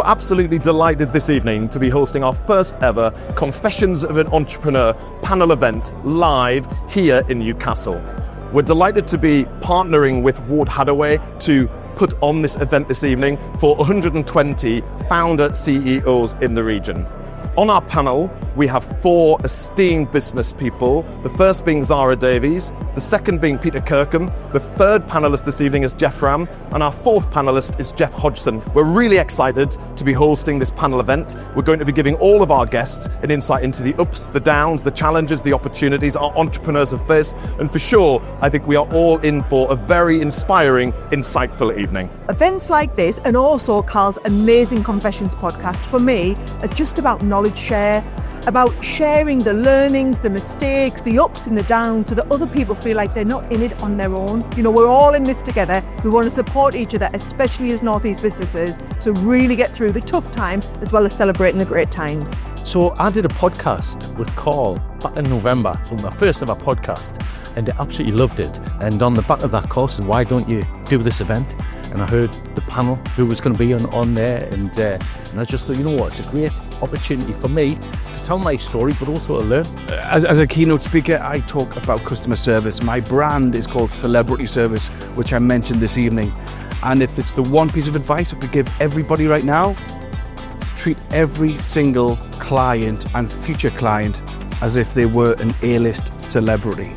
We're absolutely delighted this evening to be hosting our first ever Confessions of an Entrepreneur panel event live here in Newcastle. We're delighted to be partnering with Ward Hadaway to put on this event this evening for 120 founder CEOs in the region. On our panel, we have 4 esteemed business people, the first being Zara Davies, the second being Peter Kirkham, the third panelist this evening is Jeff Ram, and our fourth panelist is Jeff Hodgson. We're really excited to be hosting this panel event. We're going to be giving all of our guests an insight into the ups, the downs, the challenges, the opportunities our entrepreneurs have faced, and for sure, I think we are all in for a very inspiring, insightful evening. Events like this, and also Carl's amazing Confessions podcast, for me, are just about knowledge share, about sharing the learnings, the mistakes, the ups and the downs, so that other people feel like they're not in it on their own. You know, we're all in this together. We want to support each other, especially as Northeast businesses, to really get through the tough times as well as celebrating the great times. So I did a podcast with Carl back in November, so my first ever podcast, and I absolutely loved it. And on the back of that, Carl said, why don't you do this event? And I heard the panel who was going to be on there, and I just thought, you know what, it's a great opportunity for me to tell my story, but also to learn. As a keynote speaker, I talk about customer service. My brand is called Celebrity Service, which I mentioned this evening. And if it's the one piece of advice I could give everybody right now, treat every single client and future client as if they were an A-list celebrity,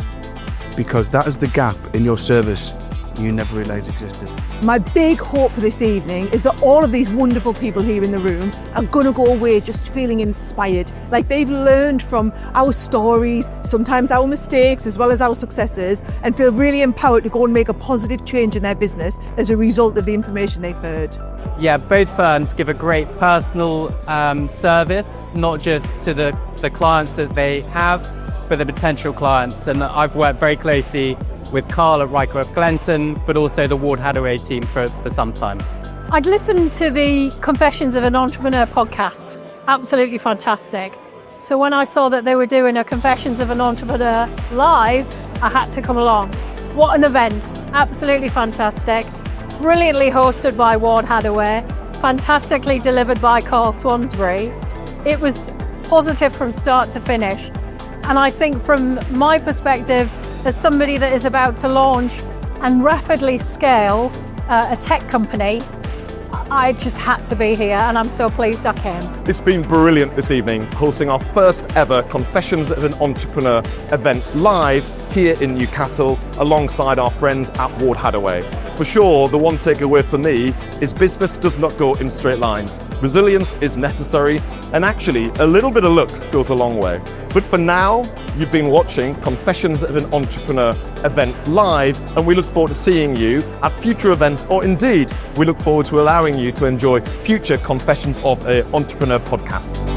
because that is the gap in your service you never realised existed. My big hope for this evening is that all of these wonderful people here in the room are going to go away just feeling inspired, like they've learned from our stories, sometimes our mistakes as well as our successes, and feel really empowered to go and make a positive change in their business as a result of the information they've heard. Yeah, both firms give a great personal service, not just to the clients that they have, but the potential clients. And I've worked very closely with Carl at Rycroft Glenton, but also the Ward Hadaway team for some time. I'd listened to the Confessions of an Entrepreneur podcast. Absolutely fantastic. So when I saw that they were doing a Confessions of an Entrepreneur live, I had to come along. What an event. Absolutely fantastic. Brilliantly hosted by Ward Hadaway. Fantastically delivered by Carl Swansbury. It was positive from start to finish. And I think from my perspective, as somebody that is about to launch and rapidly scale a tech company, I just had to be here, and I'm so pleased I came. It's been brilliant this evening, hosting our first ever Confessions of an Entrepreneur event live here in Newcastle alongside our friends at Ward Hadaway. For sure, the one takeaway for me is business does not go in straight lines. Resilience is necessary, and actually a little bit of luck goes a long way. But for now, you've been watching Confessions of an Entrepreneur event live, and we look forward to seeing you at future events, or indeed, we look forward to allowing you to enjoy future Confessions of an Entrepreneur podcasts.